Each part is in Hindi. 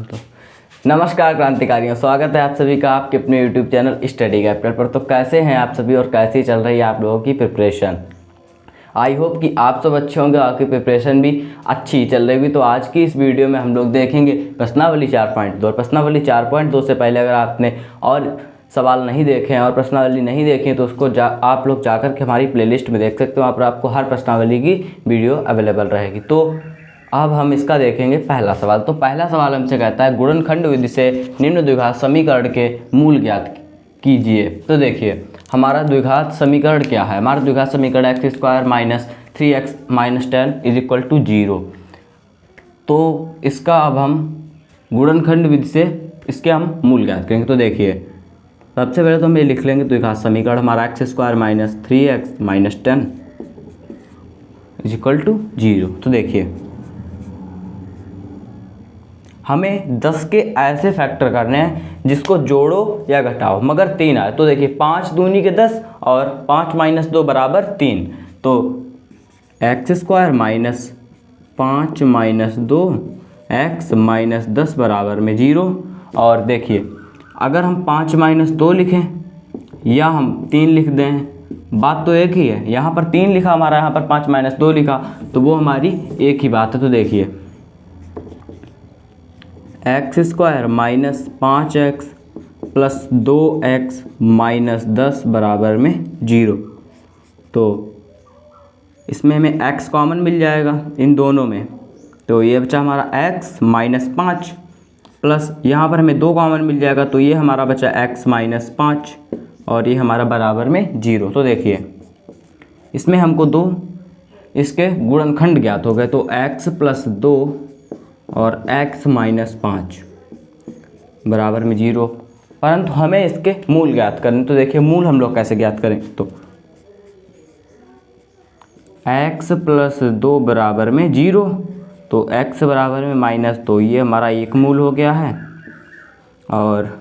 तो नमस्कार क्रांतिकारियों, स्वागत है आप सभी का आपके अपने YouTube चैनल स्टडी कैपिटल पर। तो कैसे हैं आप सभी और कैसी चल रही है आप लोगों की प्रिपरेशन। आई होप कि आप सब अच्छे होंगे, आपकी प्रिपरेशन भी अच्छी चल रही होगी। तो आज की इस वीडियो में हम लोग देखेंगे प्रश्नावली 4.2 और प्रश्नावली 4.2 से पहले अगर आपने और सवाल नहीं देखे हैं और प्रश्नावली नहीं देखें तो उसको आप लोग जाकर के हमारी प्लेलिस्ट में देख सकते हो। वहाँ पर आपको हर प्रश्नावली की वीडियो अवेलेबल रहेगी। तो अब हम इसका देखेंगे पहला सवाल। तो पहला सवाल हमसे कहता है गुणनखंड विधि से निम्न द्विघात समीकरण के मूल ज्ञात कीजिए। तो देखिए हमारा द्विघात समीकरण क्या है। हमारा द्विघात समीकरण x² - 3x - 10 = 0। तो इसका अब हम गुणनखंड विधि से इसके हम मूल ज्ञात करेंगे। तो देखिए सबसे पहले तो हम ये लिख लेंगे द्विघात समीकरण हमारा x² - 3x - 10 = 0। तो देखिए हमें 10 के ऐसे फैक्टर करने हैं जिसको जोड़ो या घटाओ मगर 3 आए। तो देखिए 5 दूनी के 10 और 5 - 2 = 3। तो x² - 5 - 2 x - 10 = 0। और देखिए अगर हम 5 - 2 लिखें या हम 3 लिख दें, बात तो एक ही है। यहाँ पर 3 लिखा हमारा, यहाँ पर 5 - 2 लिखा, तो वो हमारी एक ही बात है। तो देखिए x² - 5x + 2x - 10 = 0। तो इसमें हमें x कॉमन मिल जाएगा इन दोनों में। तो ये बचा हमारा x - 5 प्लस यहाँ पर हमें 2 कॉमन मिल जाएगा। तो ये हमारा बचा x - 5 और ये हमारा बराबर में 0। तो देखिए इसमें हमको 2 इसके गुणनखंड ज्ञात हो गए। तो x + 2 और x - 5 बराबर में 0। परंतु हमें इसके मूल ज्ञात करने। तो देखिए मूल हम लोग कैसे ज्ञात करें। तो x + 2 बराबर में 0। तो x बराबर में -2, ये हमारा एक मूल हो गया है। और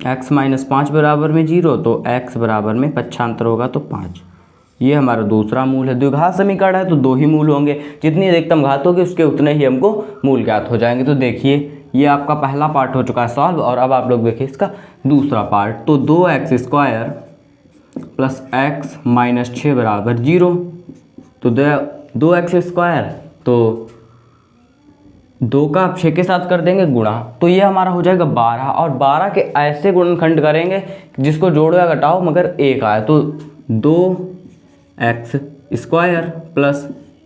x - 5 बराबर में 0, तो x बराबर में पक्षांतर होगा तो 5, ये हमारा दूसरा मूल है। द्विघात समीकरण है तो 2 ही मूल होंगे। जितनी अधिकतम घात होगी उसके उतने ही हमको मूल ज्ञात हो जाएंगे। तो देखिए ये आपका पहला पार्ट हो चुका है सॉल्व। और अब आप लोग देखिए इसका दूसरा पार्ट। तो 2x² + x - 6 = 0। तो 2x², तो 2 का 6 के साथ कर देंगे गुणा, तो ये हमारा हो जाएगा 12। और 12 के ऐसे गुणनखंड करेंगे जिसको जोड़ो या घटाओ मगर 1 आए। तो 2x² +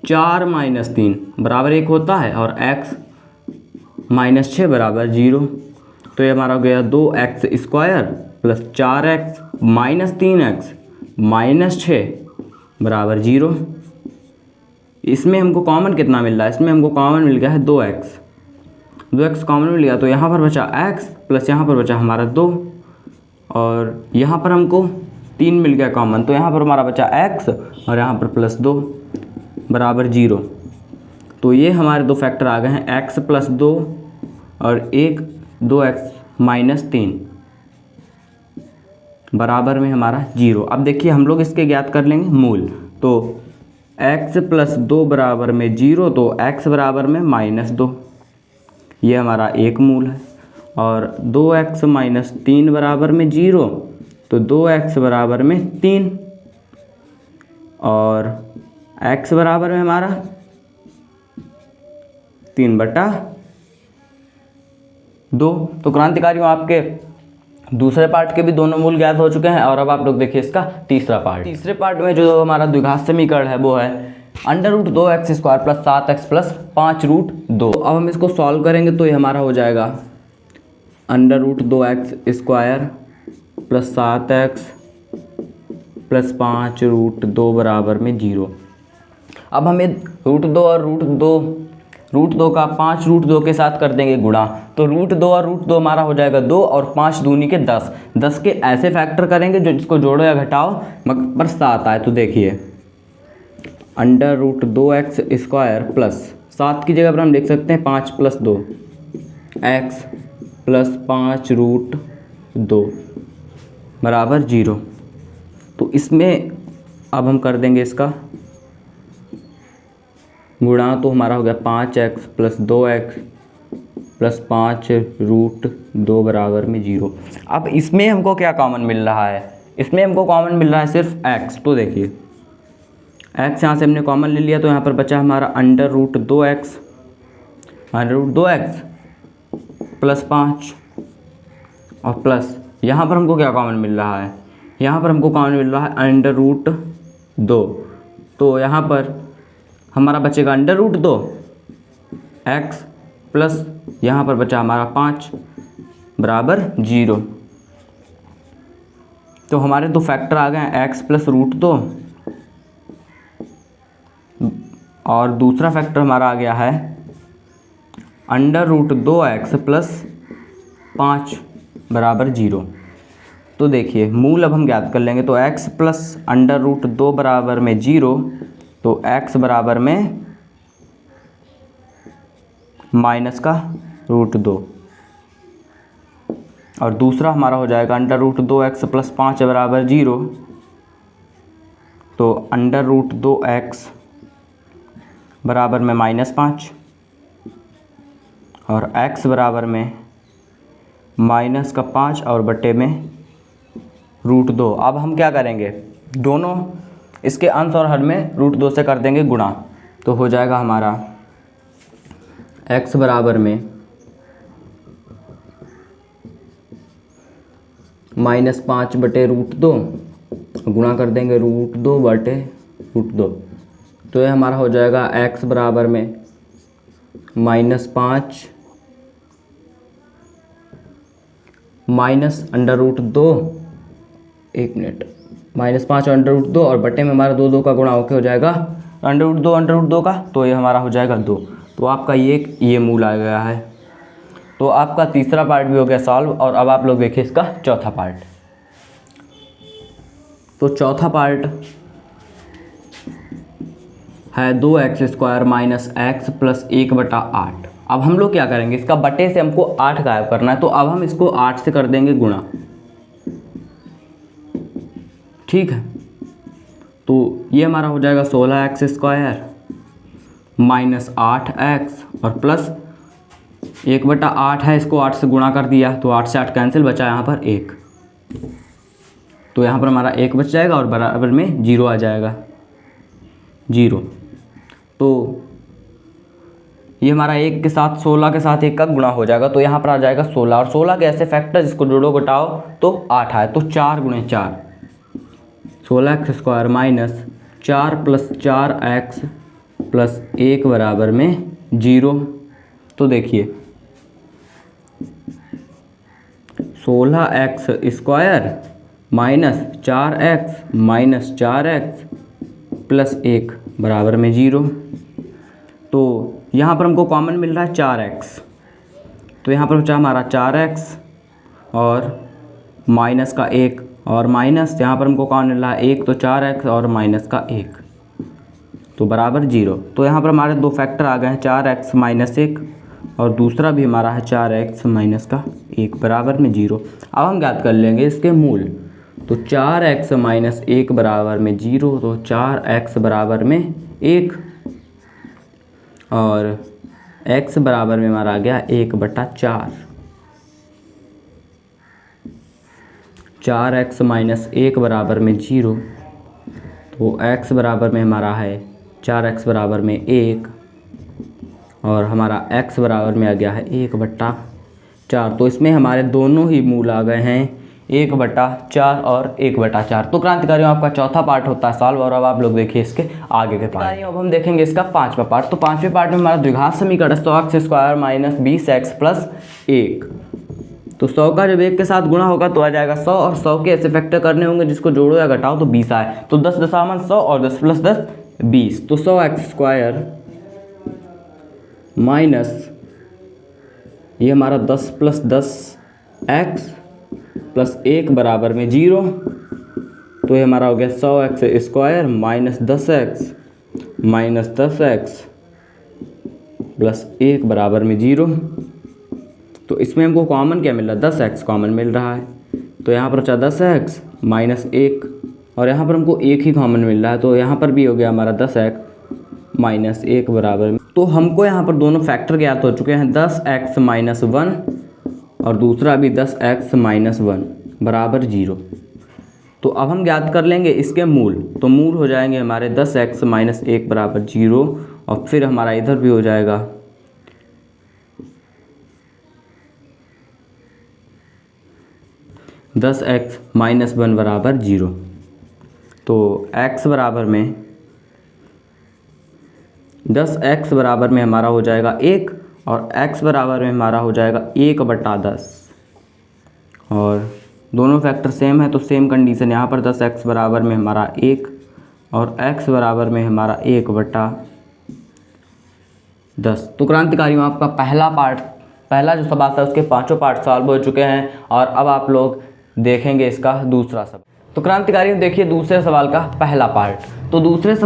4 - 3 = 1 होता है और x - 6 = 0। तो ये हमारा हो गया 2x² + 4x - 3x - 6 = 0। इसमें हमको कॉमन कितना मिल रहा है। इसमें हमको कॉमन मिल गया है 2x कॉमन मिल गया। तो यहाँ पर बचा x प्लस यहाँ पर बचा हमारा 2 और यहाँ पर हमको 3 मिल गया कॉमन। तो यहाँ पर हमारा बचा x और यहाँ पर +2 = 0। तो ये हमारे 2 फैक्टर आ गए हैं, x + 2 और एक 2x - 3 बराबर में हमारा 0। अब देखिए हम लोग इसके ज्ञात कर लेंगे मूल। तो x + 2 बराबर में 0, तो x बराबर में -2, ये हमारा एक मूल है। और 2x - 3 बराबर में 0, तो 2x बराबर में 3 और x बराबर में हमारा 3/2। तो क्रांतिकारियों आपके दूसरे पार्ट के भी दोनों मूल ज्ञात हो चुके हैं। और अब आप लोग देखिए इसका तीसरा पार्ट। तीसरे पार्ट में जो हमारा द्विघात समीकरण है वो है √2x² + 7x + 5√2। अब हम इसको सॉल्व करेंगे तो ये हमारा हो जाएगा √2x² + 7x + 5√2 बराबर में 0। अब हमें √2 और √2 का 5√2 के साथ कर देंगे गुणा। तो √2 और √2 हमारा हो जाएगा 2 और 5 दूनी के 10। 10 के ऐसे फैक्टर करेंगे जो जिसको जोड़ो या घटाओ पर 7 आए। तो देखिए √2x² प्लस 7 की जगह पर हम लिख सकते हैं 5 + 2 x + 5√2 बराबर 0। तो इसमें अब हम कर देंगे इसका गुणा तो हमारा हो गया 5x प्लस 2x प्लस 5√2 बराबर में 0। अब इसमें हमको क्या कॉमन मिल रहा है, इसमें हमको कॉमन मिल रहा है सिर्फ x। तो देखिए x यहाँ से हमने कॉमन ले लिया, तो यहाँ पर बचा हमारा √2x प्लस 5 और प्लस यहाँ पर हमको क्या कॉमन मिल रहा है, यहाँ पर हमको कॉमन मिल रहा है √2। तो यहाँ पर हमारा बचेगा √2x प्लस यहाँ पर बचा हमारा 5 बराबर 0। तो हमारे दो फैक्टर आ गए हैं, x प्लस √2 और दूसरा फैक्टर हमारा आ गया है √2x प्लस 5 बराबर 0। तो देखिए मूल अब हम ज्ञात कर लेंगे। तो x प्लस √2 बराबर में 0, तो x बराबर में माइनस का √2 और दूसरा हमारा हो जाएगा √2x प्लस 5 बराबर 0। तो √2x बराबर में -5 और x बराबर में माइनस का 5 और बटे में √2। अब हम क्या करेंगे, दोनों इसके अंश और हर में √2 से कर देंगे गुणा। तो हो जाएगा हमारा x बराबर में -5 बटे √2 गुणा कर देंगे √2 बटे √2। तो ये हमारा हो जाएगा x बराबर में -5 माइनस √2, एक मिनट, -5 √2 और बटे में हमारा 2 का गुणा होके हो जाएगा √2 का, तो ये हमारा हो जाएगा 2। तो आपका ये मूल आ गया है। तो आपका तीसरा पार्ट भी हो गया सॉल्व। और अब आप लोग देखिए इसका चौथा पार्ट। तो चौथा पार्ट है 2x² माइनस x प्लस 1/8। अब हम लोग क्या करेंगे, इसका बटे से हमको 8 गायब करना है, तो अब हम इसको 8 से कर देंगे गुणा। ठीक है, तो ये हमारा हो जाएगा 16x² माइनस 8x और प्लस 1/8 है, इसको 8 से गुणा कर दिया तो 8 से 8 कैंसिल, बचा यहाँ पर 1। तो यहाँ पर हमारा 1 बच जाएगा और बराबर में 0 आ जाएगा 0। तो ये हमारा 1 के साथ 16 के साथ 1 का गुणा हो जाएगा, तो यहाँ पर आ जाएगा 16 और 16 के ऐसे फैक्टर जिसको जोड़ो घटाओ तो 8 आए, तो 4 × 4 16x² minus 4 plus 4x plus 1 बराबर में 0। तो देखिए 16x² minus 4x minus 4x plus 1 बराबर में 0। तो यहाँ पर हमको कॉमन मिल रहा है 4x, तो यहाँ पर बचा हमारा 4x और माइनस का 1 और माइनस यहाँ पर हमको कॉमन मिल रहा है 1, तो 4x और माइनस का 1 तो बराबर 0। तो यहाँ पर हमारे दो फैक्टर आ गए हैं, 4x माइनस 1 और दूसरा भी हमारा है 4x माइनस का 1 बराबर में 0। अब हम ज्ञात कर लेंगे इसके मूल। तो 4x माइनस 1 बराबर में 0, तो 4x बराबर में 1 और x बराबर में हमारा आ गया 1/4। 4x माइनस 1 बराबर में 0, तो x बराबर में हमारा है 4x बराबर में 1 और हमारा x बराबर में आ गया है 1/4। तो इसमें हमारे दोनों ही मूल आ गए हैं 1/4 और 1/4। तो क्रांतिकारियों आपका चौथा पार्ट होता है सॉल्व। और अब आप लोग देखिए इसके आगे के पार्ट। अब हम देखेंगे इसका पांचवा पार्ट। तो पांचवें पार्ट में हमारा द्विघात समीकरण 100x² माइनस 20x प्लस 1। तो 100 का जब 1 के साथ गुणा होगा तो आ जाएगा 100 और 100 के ऐसे फैक्टर करने होंगे जिसको जोड़ो या घटाओ तो 20 आए। तो 10 दशामन 100 और 10 प्लस 10 20। तो 100x² माइनस ये हमारा 10 प्लस 10x प्लस 1 बराबर में 0। तो ये हमारा हो गया 100x² माइनस 10x प्लस 1 बराबर में 0। तो इसमें हमको कॉमन क्या मिल रहा है, 10x कॉमन मिल रहा है। तो यहाँ पर बचा 10x माइनस 1 और यहाँ पर हमको 1 ही कॉमन मिल रहा है। तो यहाँ पर भी हो गया हमारा 10x माइनस 1 बराबर, तो हमको यहाँ पर दोनों फैक्टर ज्ञात हो चुके हैं, 10x माइनस 1 और दूसरा भी 10x माइनस 1 बराबर 0। तो अब हम ज्ञात कर लेंगे इसके मूल, तो मूल हो जाएंगे हमारे 10x माइनस 1 बराबर 0 और फिर हमारा इधर भी हो जाएगा 10x माइनस 1 बराबर 0। तो x बराबर में 10x बराबर में हमारा हो जाएगा 1 और x बराबर में हमारा हो जाएगा 1/10 और दोनों फैक्टर सेम है तो सेम कंडीशन यहाँ पर 10x बराबर में हमारा 1 और x बराबर में हमारा 1/10। तो क्रांतिकारियों आपका पहला जो सवाल था उसके पांचों पार्ट सॉल्व हो चुके हैं और अब आप लोग देखेंगे इसका दूसरा सवाल। तो क्रांतिकारियों देखिए दूसरे सवाल का पहला पार्ट। तो दूसरा जो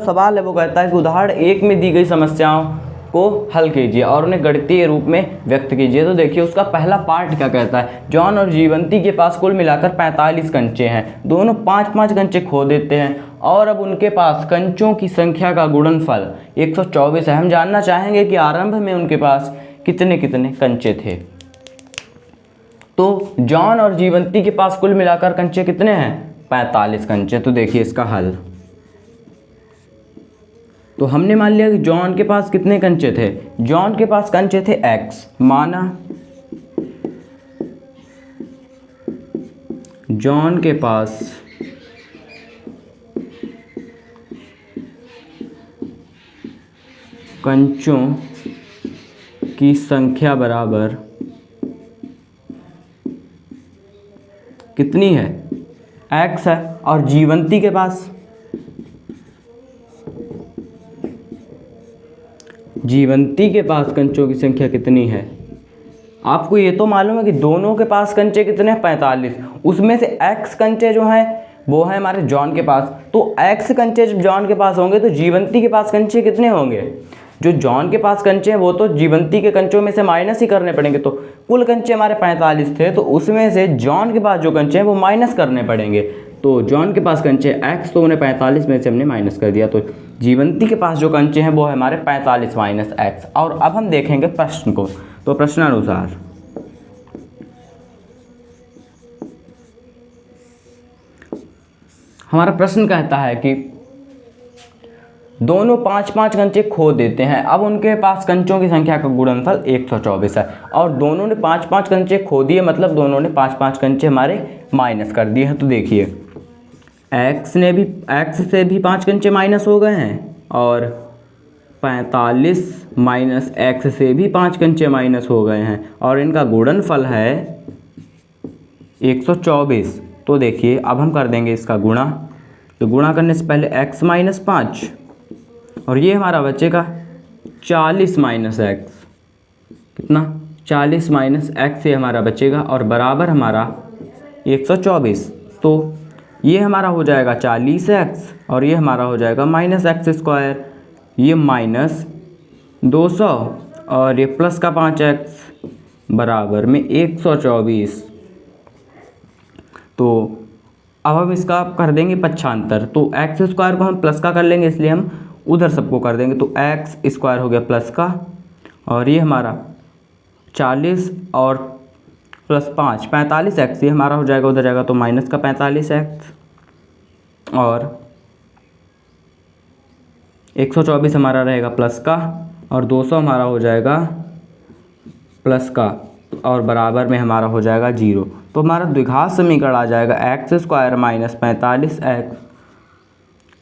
सवाल है वो कहता है कि उदाहरण 1 में दी गई समस्याओं को हल कीजिए और उन्हें गणितीय रूप में व्यक्त कीजिए। तो देखिए उसका पहला पार्ट क्या कहता है, जॉन और जीवंती के पास कुल मिलाकर 45 कंचे हैं, दोनों 5-5 कंचे खो देते हैं और अब उनके पास कंचों की संख्या का गुणनफल 124 है। हम जानना चाहेंगे कि आरंभ में उनके पास कितने कितने कंचे थे। तो जॉन और जीवंती के पास कुल मिलाकर कंचे कितने हैं, 45 कंचे। तो देखिए इसका हल, तो हमने मान लिया कि जॉन के पास कितने कंचे थे, जॉन के पास कंचे थे x, माना जॉन के पास कंचों की संख्या बराबर कितनी है, x है और जीवंती के पास कंचों की संख्या कितनी है। आपको ये तो मालूम है कि दोनों के पास कंचे कितने हैं, 45। उसमें से x कंचे जो हैं वो है हमारे जॉन के पास। तो x कंचे जब जॉन के पास होंगे तो जीवंती के पास कंचे कितने होंगे, जो जॉन के पास कंचे हैं वो तो जीवंती के कंचों में से माइनस ही करने पड़ेंगे। तो कुल कंचे हमारे 45 थे तो उसमें से जॉन के पास जो कंचे हैं वो माइनस करने पड़ेंगे। तो जॉन के पास कंचे x, तो उन्हें 45 में से हमने माइनस कर दिया। तो जीवंती के पास जो कंचे हैं वो है हमारे 45 माइनस x। और अब हम देखेंगे प्रश्न को। तो प्रश्नानुसार हमारा प्रश्न कहता है कि दोनों 5-5 कंचे खो देते हैं, अब उनके पास कंचों की संख्या का गुणनफल 124 है और दोनों ने 5-5 कंचे खो दिए, मतलब दोनों ने 5-5 कंचे हमारे माइनस कर दिए हैं। तो देखिए x से भी 5 कंचे माइनस हो गए हैं और 45 माइनस x से भी 5 कंचे माइनस हो गए हैं और इनका गुणनफल है 124। तो देखिए अब हम कर देंगे इसका गुणा। तो गुणा करने से पहले x माइनस 5 और ये हमारा बचेगा 40 माइनस x, कितना 40 माइनस x से हमारा बचेगा और बराबर हमारा 124। तो ये हमारा हो जाएगा 40x और ये हमारा हो जाएगा माइनस x², ये माइनस 200 और ये प्लस का 5x बराबर में 124। तो अब हम इसका कर देंगे पक्षांतर। तो x² को हम प्लस का कर लेंगे, इसलिए हम उधर सबको कर देंगे। तो x² हो गया प्लस का और ये हमारा 40 और प्लस 5 45x, ये हमारा हो जाएगा उधर जाएगा तो माइनस का 45x और 124 हमारा रहेगा प्लस का और 200 हमारा हो जाएगा प्लस का और बराबर में हमारा हो जाएगा 0। तो हमारा द्विघात समीकरण आ जाएगा x² माइनस 45x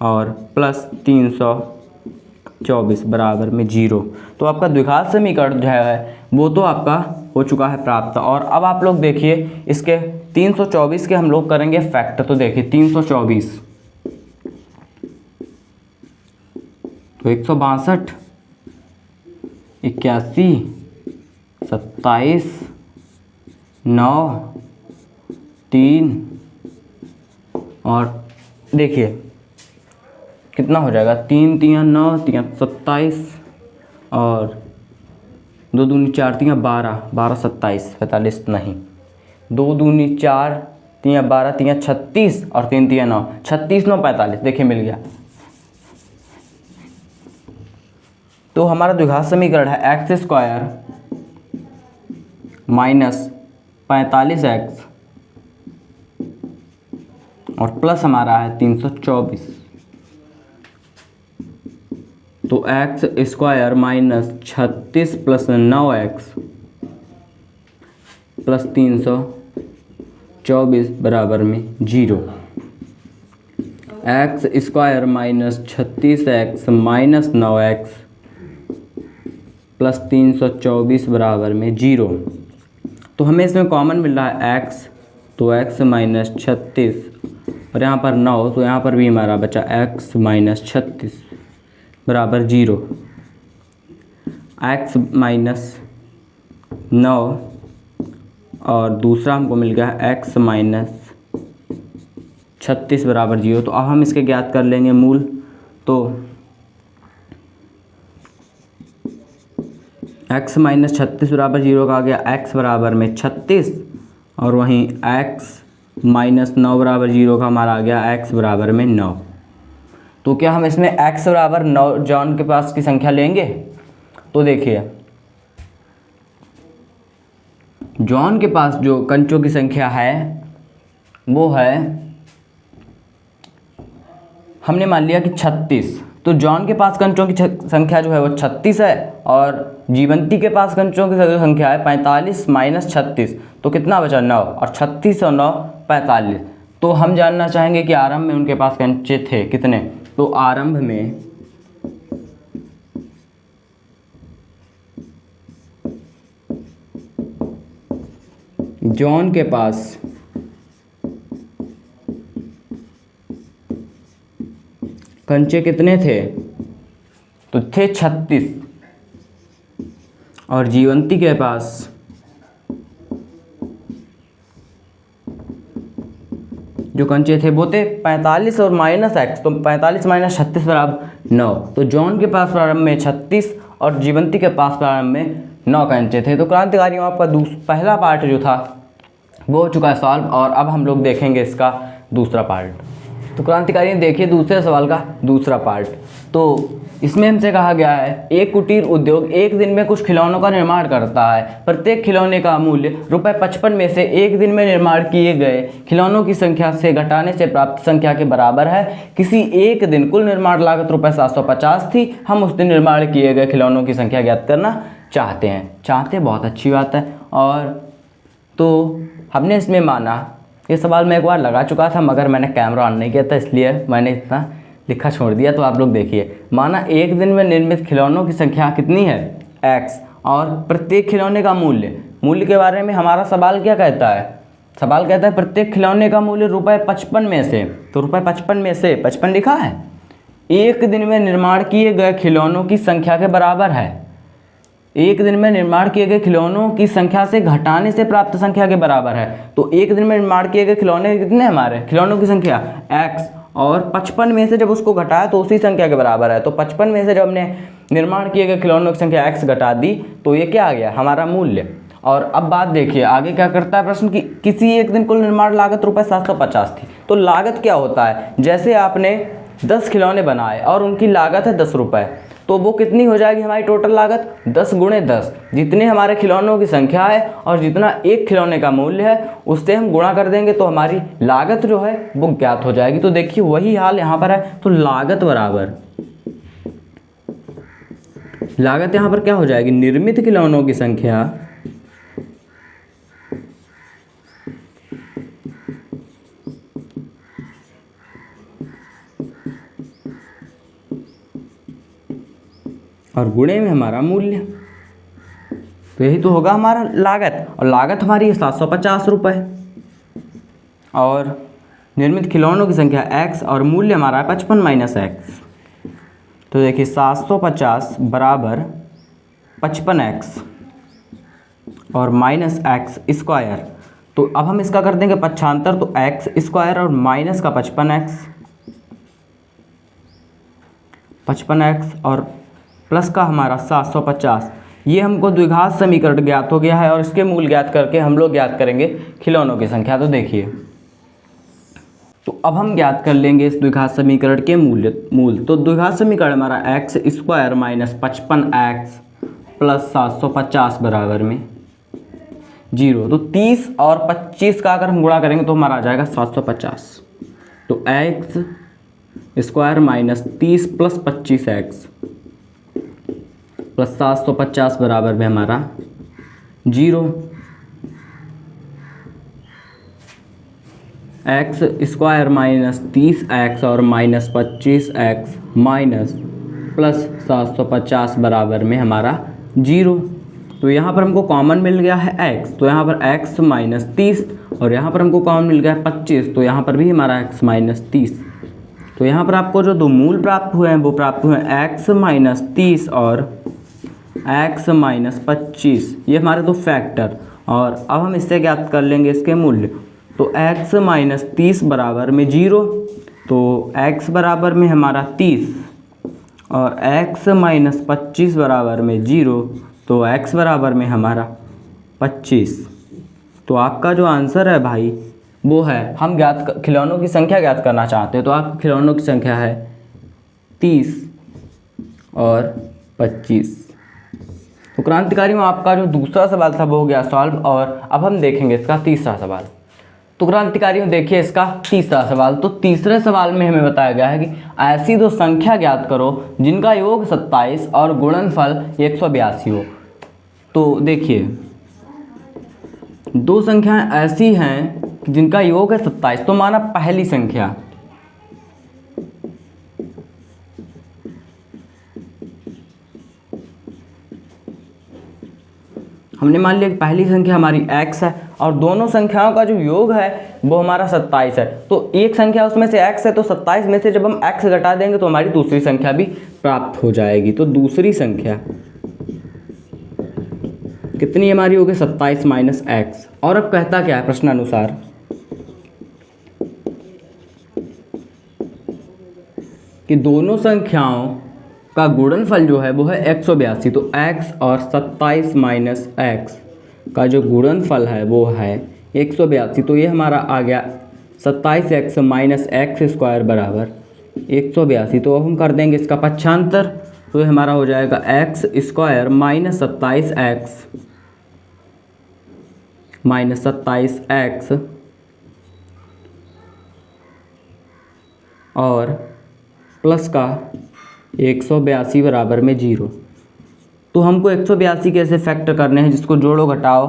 और प्लस 324 बराबर में 0। तो आपका द्विघात समीकरण जो है वो तो आपका हो चुका है प्राप्त। और अब आप लोग देखिए इसके 324 के हम लोग करेंगे फैक्टर। तो देखिए 324 तो 162, 81, 27, 9, 3 और देखिए कितना हो जाएगा 3 3 9 3 27 और 2 दूनी 4 3 12 12 27 45 नहीं 2 दूनी 4 3 12 3 36 और 3 3 9 36 9 45। देखिए मिल गया तो हमारा द्विघात समीकरण है एक्स स्क्वायर माइनस 45x और प्लस हमारा है 324। तो x square minus 36 plus 9x plus 324 बराबर में 0। X square minus 36x minus 9x plus 324 बराबर में 0। तो हमें इसमें कॉमन मिल रहा है x, तो x माइनस 36 और यहाँ पर 9, तो यहाँ पर भी हमारा बचा x माइनस 36 बराबर 0। x माइनस 9 और दूसरा हमको मिल गया x माइनस 36 बराबर 0। तो अब हम इसके ज्ञात कर लेंगे मूल। तो x माइनस 36 बराबर 0 का आ गया x बराबर में 36 और वहीं x माइनस 9 बराबर 0 का हमारा आ गया x बराबर में 9। तो क्या हम इसमें x बराबर 9 जॉन के पास की संख्या लेंगे? तो देखिए, जॉन के पास जो कंचों की संख्या है वो है, हमने मान लिया कि 36। तो जॉन के पास कंचों की संख्या जो है वो 36 है और जीवंती के पास कंचों की संख्या है 45 माइनस 36। तो कितना बचा? 9। और 36 और 9 45। तो हम जानना चाहेंगे कि आरंभ में उनके पास कंचे थे कितने। तो आरंभ में जॉन के पास कंचे कितने थे? तो थे 36 और जीवंती के पास जो कंचे थे वो थे 45 और माइनस x। तो 45 माइनस 36 बराबर 9। तो जॉन के पास प्रारंभ में 36 और जीवंती के पास प्रारंभ में 9 कंचे थे। तो क्रांतिकारियों आपका पहला पार्ट जो था वो हो चुका है सॉल्व और अब हम लोग देखेंगे इसका दूसरा पार्ट। तो क्रांतिकारी देखिए दूसरे सवाल का दूसरा पार्ट। तो इसमें हमसे कहा गया है एक कुटीर उद्योग एक दिन में कुछ खिलौनों का निर्माण करता है। प्रत्येक खिलौने का मूल्य ₹55 में से एक दिन में निर्माण किए गए खिलौनों की संख्या से घटाने से प्राप्त संख्या के बराबर है। किसी एक दिन कुल निर्माण लागत ₹750 थी। हम उस दिन निर्माण किए गए खिलौनों की संख्या ज्ञात करना चाहते हैं। बहुत अच्छी बात है। और तो हमने इसमें माना, ये सवाल मैं एक बार लगा चुका था मगर मैंने कैमरा ऑन नहीं किया था इसलिए मैंने इतना लिखा छोड़ दिया। तो आप लोग देखिए, माना एक दिन में निर्मित खिलौनों की संख्या कितनी है? x और प्रत्येक खिलौने का मूल्य के बारे में हमारा सवाल क्या कहता है? सवाल कहता है प्रत्येक खिलौने का मूल्य ₹55 में से। तो ₹55 में से 55 लिखा है, एक दिन में निर्माण किए गए खिलौनों की संख्या के बराबर है। एक दिन में निर्माण किए गए खिलौनों की संख्या से घटाने से प्राप्त संख्या के बराबर है। तो एक दिन में निर्माण किए गए खिलौने कितने हमारे खिलौनों की संख्या x और 55 में से जब उसको घटाया तो उसी संख्या के बराबर है। तो 55 में से जब हमने निर्माण किए गए खिलौनों की संख्या x घटा दी तो ये क्या आ गया? हमारा मूल्य। और अब बात देखिए आगे क्या करता है प्रश्न की, किसी एक दिन कुल निर्माण लागत ₹750 थी। तो लागत क्या होता है? जैसे आपने 10 खिलौने बनाए और उनकी लागत है ₹10, तो वो कितनी हो जाएगी हमारी टोटल लागत? 10 × 10। जितने हमारे खिलौनों की संख्या है और जितना एक खिलौने का मूल्य है उससे हम गुणा कर देंगे तो हमारी लागत जो है वो ज्ञात हो जाएगी। तो देखिए वही हाल यहाँ पर है। तो लागत बराबर, लागत यहाँ पर क्या हो जाएगी? निर्मित खिलौनों की संख्या और गुणे में हमारा मूल्य। तो यही तो होगा हमारा लागत। और लागत हमारी है ₹750 और निर्मित खिलौनों की संख्या x और मूल्य हमारा है 55 माइनस x। तो देखिए 750 बराबर 55x और माइनस x स्क्वायर। तो अब हम इसका कर देंगे 75। तो x स्क्वायर और माइनस का 55x और प्लस का हमारा 750। ये हमको द्विघात समीकरण ज्ञात हो गया है और इसके मूल ज्ञात करके हम लोग ज्ञात करेंगे खिलौनों की संख्या। तो देखिए, तो अब हम ज्ञात कर लेंगे इस द्विघात समीकरण के मूल। तो द्विघात समीकरण हमारा x square minus 55x plus 750 बराबर में 0। तो 30 और 25 का अगर हम गुणा करेंगे तो हमारा आ जाएगा 750। तो x square minus 30 plus 25x plus 750 बराबर में हमारा 0। एक्स स्क्वायर माइनस 30x और माइनस 25x माइनस प्लस 750 बराबर में हमारा 0। तो यहाँ पर हमको कॉमन मिल गया है x, तो यहाँ पर x माइनस 30 और यहाँ पर हमको कॉमन मिल गया है 25, तो यहाँ पर भी हमारा x माइनस 30। तो यहाँ पर आपको जो दो मूल प्राप्त हुए हैं वो प्राप्त हुए हैं x माइनस 30 और x माइनस 25, ये हमारे दो फैक्टर। और अब हम इससे ज्ञात कर लेंगे इसके मूल्य। तो x माइनस 30 बराबर में 0, तो x बराबर में हमारा 30 और x माइनस 25 बराबर में 0, तो x बराबर में हमारा 25। तो आपका जो आंसर है भाई वो है, हम खिलौनों की संख्या ज्ञात करना चाहते हैं, तो आपकी खिलौनों की संख्या है 30 और 25। तो क्रांतिकारियों आपका जो दूसरा सवाल था वो हो गया सॉल्व, और अब हम देखेंगे इसका तीसरा सवाल। तो क्रांतिकारियों देखिए इसका तीसरा सवाल। तो तीसरे सवाल में हमें बताया गया है कि ऐसी दो संख्या ज्ञात करो जिनका योग 27 और गुणनफल 182 हो। तो देखिए दो संख्याएं ऐसी हैं जिनका योग है 27। तो माना पहली संख्या हमने मान लिया कि पहली संख्या हमारी x है और दोनों संख्याओं का जो योग है वो हमारा 27 है। तो एक संख्या उसमें से x है, तो 27 में से जब हम x घटा देंगे तो हमारी दूसरी संख्या भी प्राप्त हो जाएगी। तो दूसरी संख्या कितनी हमारी होगी 27 माइनस x। और अब कहता क्या है प्रश्नानुसार कि दोनों संख्याओं का गुणनफल जो है वो है 182। तो x और 27 माइनस x का जो गुणनफल है वो है 182। तो ये हमारा आ गया 27x माइनस एक्स स्क्वायर बराबर 182। तो अब हम कर देंगे इसका पक्षांतर, तो ये हमारा हो जाएगा x square minus 27x minus 27x और प्लस का 182 बराबर में 0। तो हमको 182 कैसे फैक्टर करने हैं, जिसको जोड़ो घटाओ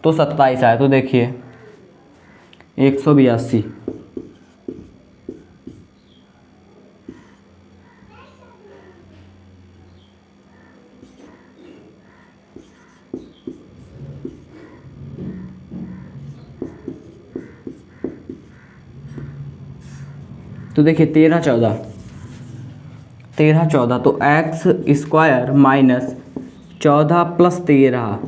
तो 27 आए। तो देखिए 182 तो देखिए 13 14 तो x square minus 14 plus 13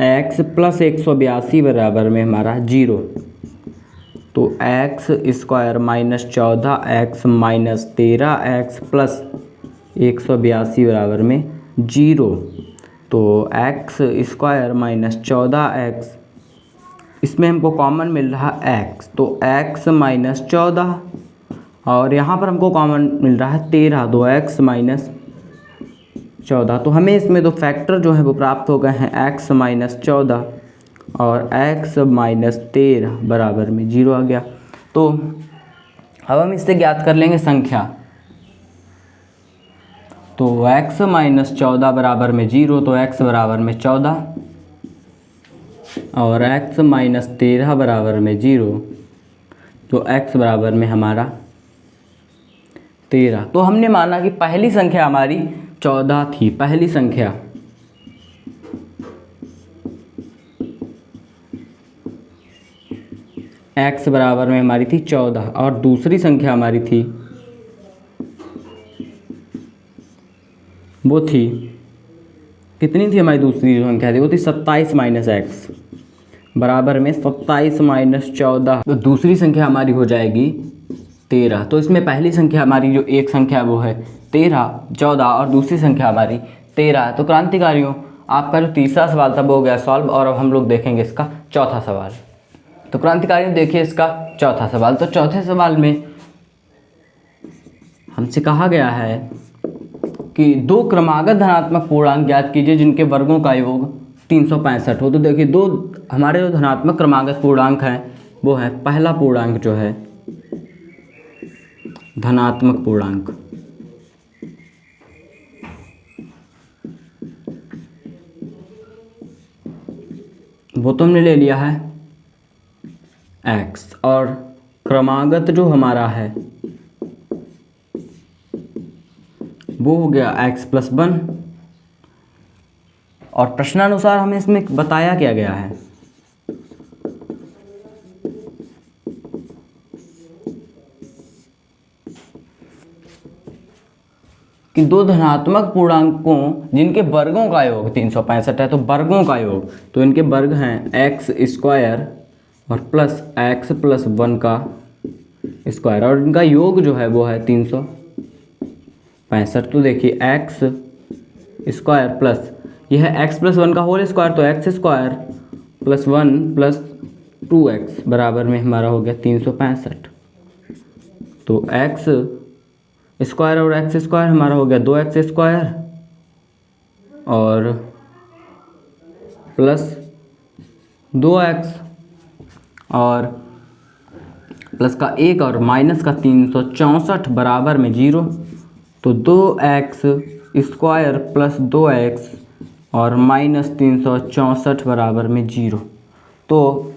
x plus 182 बराबर में हमारा 0। तो x square minus 14 x minus 13 x plus 182 बराबर में 0। तो एक्स स्क्वायर माइनस 14 एक्स, इसमें हमको कॉमन मिल रहा x, तो x माइनस 14 और यहाँ पर हमको कॉमन मिल रहा है 13, 2x माइनस 14। तो हमें इसमें दो फैक्टर जो है वो प्राप्त हो गए हैं x माइनस 14 और x माइनस 13 बराबर में 0 आ गया। तो अब हम इससे ज्ञात कर लेंगे संख्या। तो x माइनस 14 बराबर में 0, तो x बराबर में 14 और x माइनस 13 बराबर में 0, तो x बराबर में हमारा 13। तो हमने माना कि पहली संख्या हमारी 14 थी, पहली संख्या x बराबर में हमारी थी 14 और दूसरी संख्या हमारी थी वो थी, कितनी थी हमारी दूसरी जो संख्या थी वो थी 27 माइनस एक्स बराबर में 27 माइनस 14। तो दूसरी संख्या हमारी हो जाएगी 13। तो इसमें पहली संख्या हमारी जो एक संख्या वो है 14 और दूसरी संख्या हमारी 13 है। तो क्रांतिकारियों आपका जो तीसरा सवाल था वो हो गया सॉल्व, और अब हम लोग देखेंगे इसका चौथा सवाल। तो क्रांतिकारियों देखिए इसका चौथा सवाल। तो चौथे सवाल में हमसे कहा गया है कि दो क्रमागत धनात्मक पूर्णांक ज्ञात कीजिए जिनके वर्गों का योग 365 हो। तो देखिए दो हमारे जो धनात्मक क्रमागत पूर्णांक हैं वो है, पहला पूर्णांक जो है धनात्मक पूर्णांक, वो तो हमने ले लिया है x, और क्रमागत जो हमारा है वो हो गया x+1। और प्रश्नानुसार हमें इसमें बताया क्या गया है कि दो धनात्मक पूर्णांकों जिनके वर्गों का योग 365 है, तो वर्गों का योग, तो इनके वर्ग हैं x² और प्लस x+1 का स्क्वायर, और इनका योग जो है वो है 365। तो देखिए x² प्लस यह है x+1 का होल स्क्वायर, तो x² + 1 + 2x बराबर में हमारा हो गया 365। तो x² और x² हमारा हो गया 2x² और प्लस 2x और प्लस का 1 और माइनस का 364 बराबर में 0। तो 2x² + 2x और माइनस 364 बराबर में 0। तो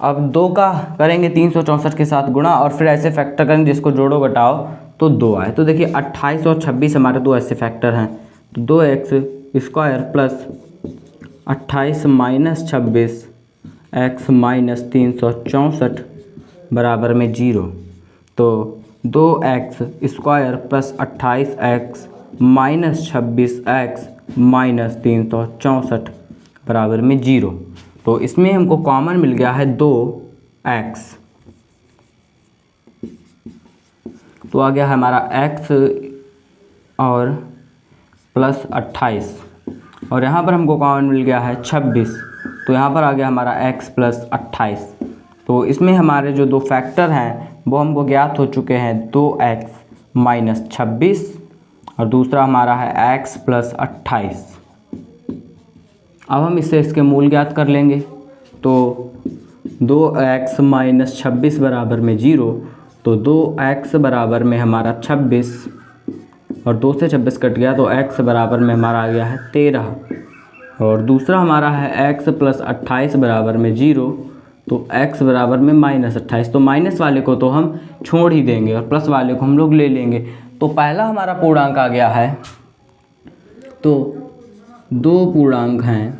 अब 2 का करेंगे 364 के साथ गुणा और फिर ऐसे फैक्टर करेंगे जिसको जोड़ो घटाओ तो 2 आए। तो देखिए 28 और 26 हमारे दो ऐसे फैक्टर हैं। तो 2x² + 28 - 26 x - 364 बराबर में 0। तो 2x² + 28x - 26x - 364 बराबर में 0। तो इसमें हमको कॉमन मिल गया है 2x। तो आ गया हमारा x और प्लस 28 और यहाँ पर हमको कॉमन मिल गया है 26। तो यहाँ पर आ गया हमारा x + 28। तो इसमें हमारे जो दो फैक्टर हैं वो हमको ज्ञात हो चुके हैं, 2x - 26 और दूसरा हमारा है x + 28। अब हम इससे इसके मूल ज्ञात कर लेंगे। तो 2x - 26 बराबर में 0। तो 2x बराबर में हमारा 26 और 2 से 26 कट गया तो x बराबर में हमारा आ गया है 13। और दूसरा हमारा है x + 28 बराबर में 0। तो x बराबर में -28। तो माइनस वाले को तो हम छोड़ ही देंगे और प्लस वाले को हम लोग ले लेंगे। तो पहला हमारा पूर्णांक आ गया है। तो दो पूर्णांक हैं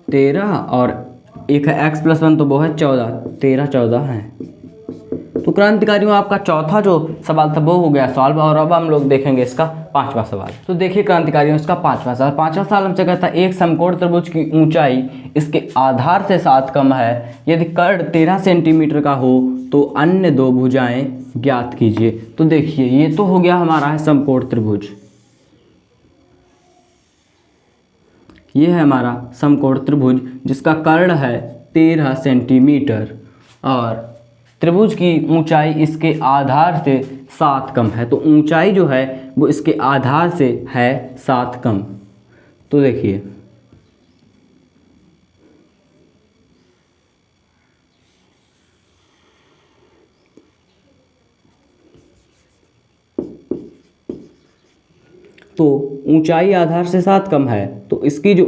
13 और एक है x+1 तो वो है 14, 13 14 हैं। तो क्रांतिकारियों आपका चौथा जो सवाल था वो हो गया सॉल्व। और अब हम लोग देखेंगे इसका पांचवा सवाल। तो देखिए क्रांतिकारियों इसका पांचवा सवाल। पांचवा सवाल हमसे कहता है एक समकोण त्रिभुज की ऊंचाई इसके आधार से 7 कम है, यदि कर्ण 13 सेंटीमीटर का हो तो अन्य दो भुजाएं ज्ञात कीजिए। तो देखिए ये तो हो गया हमारा है समकोण त्रिभुज, ये है हमारा समकोण त्रिभुज जिसका कर्ण है 13 सेंटीमीटर और त्रिभुज की ऊंचाई इसके आधार से 7 कम है। तो ऊंचाई जो है वो इसके आधार से है 7 कम। तो देखिए तो ऊंचाई आधार से 7 कम है, तो इसकी जो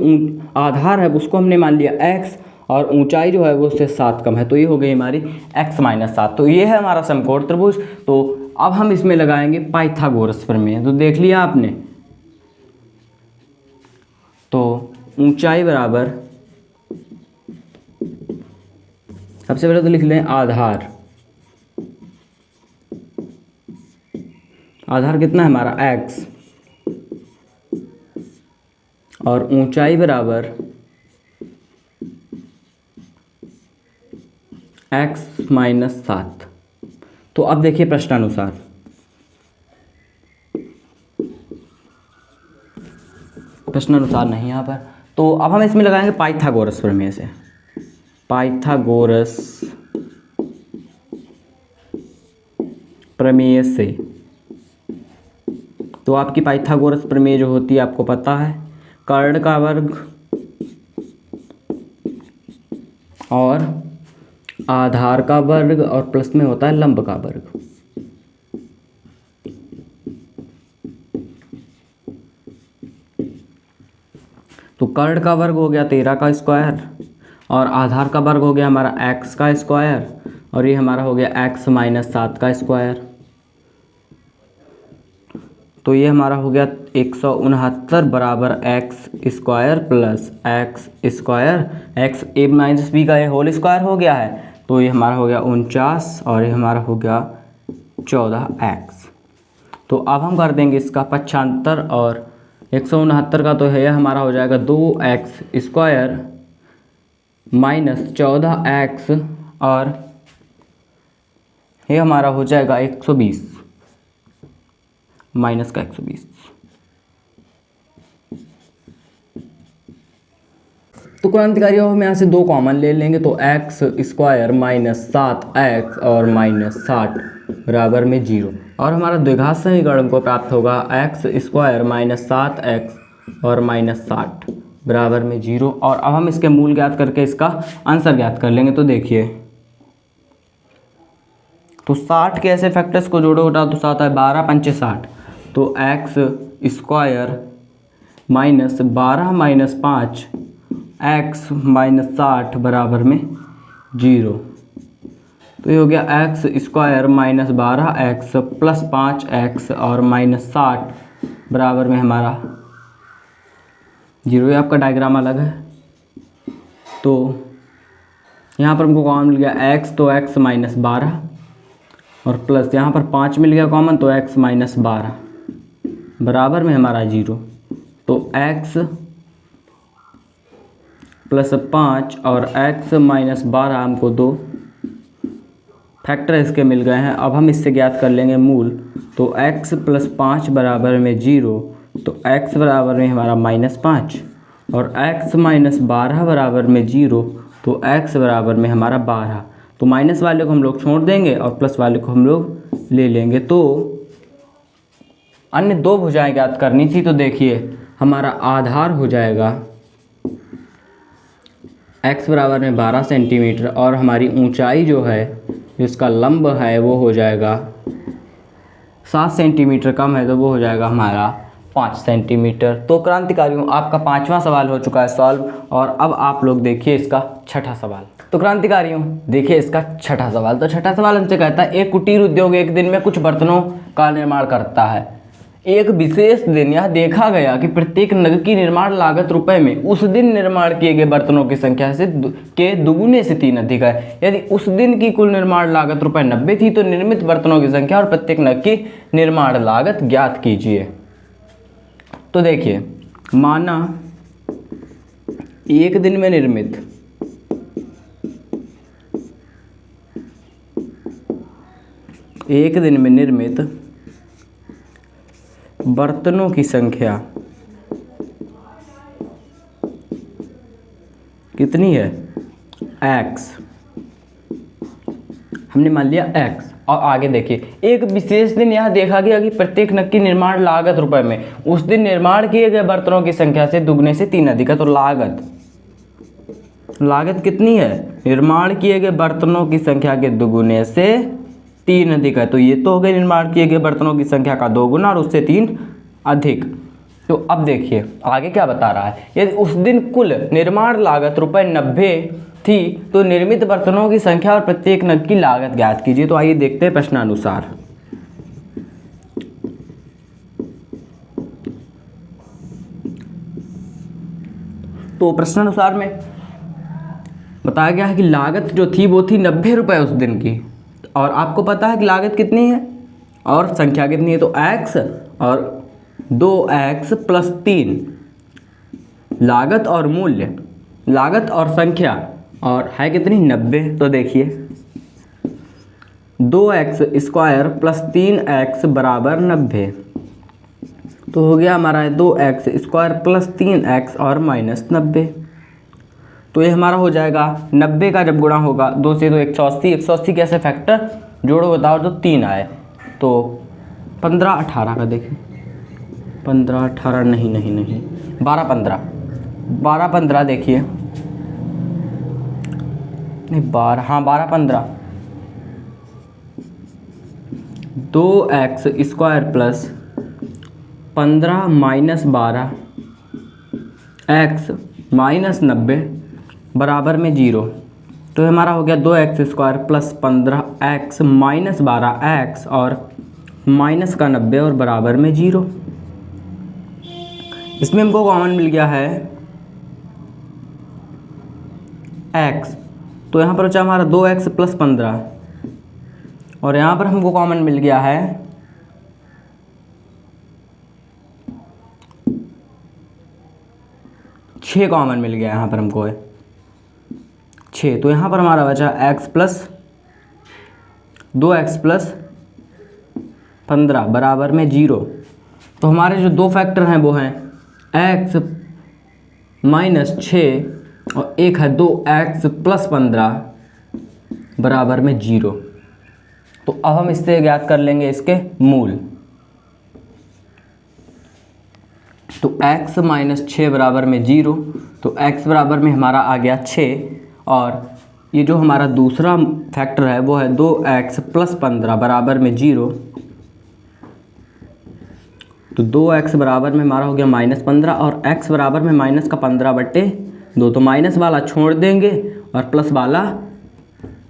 आधार है उसको हमने मान लिया x और ऊंचाई जो है वो उससे 7 कम है। तो ये हो गई हमारी x - 7। तो ये है हमारा समकोण त्रिभुज। तो अब हम इसमें लगाएंगे पाइथागोरस प्रमेय। तो देख लिया आपने। तो ऊंचाई बराबर, सबसे पहले तो लिख लें आधार। आधार कितना है हमारा x और ऊंचाई बराबर x - 7। तो अब देखिए प्रश्नानुसार, प्रश्नानुसार नहीं यहाँ पर, तो अब हम इसमें लगाएंगे पाइथागोरस प्रमेय से। पाइथागोरस प्रमेय से तो आपकी पाइथागोरस प्रमेय जो होती है आपको पता है, कर्ण का वर्ग और आधार का वर्ग और प्लस में होता है लंब का वर्ग। तो कर्ण का वर्ग हो गया 13 का स्क्वायर और आधार का वर्ग हो गया हमारा x का स्क्वायर और ये हमारा हो गया x माइनस 7 का स्क्वायर। तो ये हमारा हो गया 169 बराबर x square plus x square, x a minus B का ये होल स्क्वायर हो गया है। तो ये हमारा हो गया 49 और ये हमारा हो गया 14x। तो अब हम कर देंगे इसका पक्षांतर और 169 का तो है यह हमारा हो जाएगा 2x स्क्वायर माइनस 14x और ये हमारा हो जाएगा 120 माइनस का 120। तो क्रांतिकारियों हम यहाँ से 2 कॉमन ले लेंगे तो x स्क्वायर माइनस 7x और माइनस 60 बराबर में 0 और हमारा द्विघात समीकरण को प्राप्त होगा x स्क्वायर माइनस 7x और माइनस 60 बराबर में 0। और अब हम इसके मूल ज्ञात करके इसका आंसर ज्ञात कर लेंगे। तो देखिए, तो 60 के ऐसे फैक्टर्स को जोड़ो घटाओ तो 7 है 12 पंचे 60, तो x square minus 12 minus 5 x minus 60 बराबर में 0। तो ये हो गया x square minus 12x plus 5x और माइनस 60 बराबर में हमारा 0। ये आपका डायग्राम अलग है। तो यहाँ पर हमको कॉमन मिल गया x, तो x माइनस 12 और प्लस यहाँ पर 5 मिल गया कॉमन तो x माइनस 12 बराबर में हमारा 0। तो x प्लस 5 और x माइनस 12 हमको 2 फैक्टर इसके मिल गए हैं। अब हम इससे ज्ञात कर लेंगे मूल। तो x प्लस 5 बराबर में 0, तो x बराबर में हमारा माइनस 5 और x माइनस 12 बराबर में 0, तो x बराबर में हमारा 12। तो माइनस वाले को हम लोग छोड़ देंगे और प्लस वाले को हम लोग ले लेंगे। तो अन्य 2 भुजाएं ज्ञात करनी थी। तो देखिए हमारा आधार हो जाएगा x बराबर में 12 सेंटीमीटर और हमारी ऊंचाई जो है जिसका लंब है वो हो जाएगा 7 सेंटीमीटर कम है तो वो हो जाएगा हमारा 5 सेंटीमीटर। तो क्रांतिकारियों आपका 5वां सवाल हो चुका है सॉल्व। और अब आप लोग देखिए इसका 6ठा सवाल। तो क्रांतिकारियों देखिए इसका 6ठा सवाल। तो 6ठा सवाल हमसे कहता है एक कुटीर उद्योग एक दिन में कुछ बर्तनों का निर्माण करता है। एक विशेष दिन यह देखा गया कि प्रत्येक नग की निर्माण लागत रुपए में उस दिन निर्माण किए गए बर्तनों की संख्या से के दुगुने से 3 अधिक है। यदि उस दिन की कुल निर्माण लागत रुपए 90 थी तो निर्मित बर्तनों की संख्या और प्रत्येक नग की निर्माण लागत ज्ञात कीजिए। तो देखिए, माना एक दिन में निर्मित बर्तनों की संख्या कितनी है x, हमने मान लिया x। और आगे देखिए, एक विशेष दिन यह देखा गया कि प्रत्येक नग की निर्माण लागत रुपए में उस दिन निर्माण किए गए बर्तनों की संख्या से दुगने से 3 अधिक है। तो लागत कितनी है? निर्माण किए गए बर्तनों की संख्या के दुगुने से 3 अधिक है। तो ये तो हो गए निर्माण किए गए बर्तनों की संख्या का 2 गुना और उससे 3 अधिक। तो अब देखिए आगे क्या बता रहा है। यदि उस दिन कुल निर्माण लागत रुपए 90 थी तो निर्मित बर्तनों की संख्या और प्रत्येक नग की लागत ज्ञात कीजिए। तो आइए देखते हैं प्रश्नानुसार। तो प्रश्नानुसार में बताया गया है कि लागत जो थी वो थी 90 रुपये उस दिन की, और आपको पता है कि लागत कितनी है और संख्या कितनी है। तो x और 2x प्लस 3 लागत और मूल्य, लागत और संख्या और है कितनी 90। तो देखिए 2x स्क्वायर प्लस 3x बराबर 90। तो हो गया हमारा है 2x² प्लस 3x और माइनस 90। तो ये हमारा हो जाएगा 90 का जब गुणा होगा 2 से तो 180, 180 कैसे फैक्टर जोड़ो बताओ तो 3 आए, तो 15 18 का देखिए 15 18 नहीं 12 15 देखिए नहीं 12 हाँ 12 15 2x² plus 15 minus 12 x minus 90 बराबर में 0। तो हमारा हो गया 2x² plus 15x minus 12x और माइनस का 90 और बराबर में 0। इसमें हमको कॉमन मिल गया है x, तो यहाँ पर बचा हमारा 2x प्लस 15 और यहाँ पर हमको कॉमन मिल गया है 6 कॉमन मिल गया यहाँ पर हमको है 6। तो यहाँ पर हमारा बचा x प्लस 2x प्लस 15 बराबर में 0। तो हमारे जो दो फैक्टर हैं वो हैं x माइनस 6 और एक है 2x प्लस 15 बराबर में 0। तो अब हम इससे ज्ञात कर लेंगे इसके मूल। तो x माइनस 6 बराबर में 0, तो x बराबर में हमारा आ गया 6 और ये जो हमारा दूसरा फैक्टर है वो है 2x प्लस 15 बराबर में 0। तो 2x बराबर में हमारा हो गया माइनस 15 और x बराबर में माइनस का 15/2, तो माइनस वाला छोड़ देंगे और प्लस वाला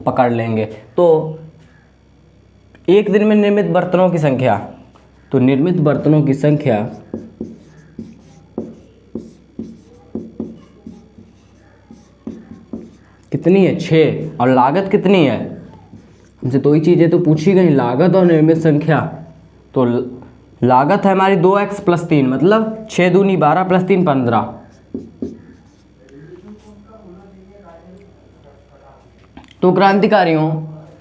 पकड़ लेंगे। तो एक दिन में निर्मित बर्तनों की संख्या, तो निर्मित बर्तनों की संख्या कितनी है 6 और लागत कितनी है, हमसे दो ही चीज़ें तो पूछी गई, लागत और निर्मित संख्या। तो लागत है हमारी 2x प्लस 3 मतलब 6 दूनी 12 प्लस 3 15। तो क्रांतिकारियों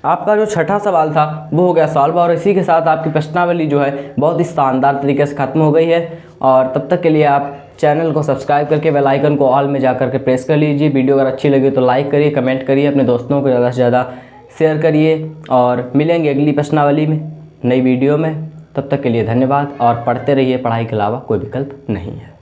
आपका जो छठा सवाल था वो हो गया सॉल्व और इसी के साथ आपकी प्रश्नावली जो है बहुत ही शानदार तरीके से ख़त्म हो गई है। और तब तक के लिए आप चैनल को सब्सक्राइब करके बेल आइकन को ऑल में जा करके प्रेस कर लीजिए। वीडियो अगर अच्छी लगी तो लाइक करिए, कमेंट करिए, अपने दोस्तों को ज़्यादा से ज़्यादा शेयर करिए और मिलेंगे अगली प्रश्नावली में नई वीडियो में। तब तक के लिए धन्यवाद और पढ़ते रहिए, पढ़ाई के अलावा कोई विकल्प नहीं है।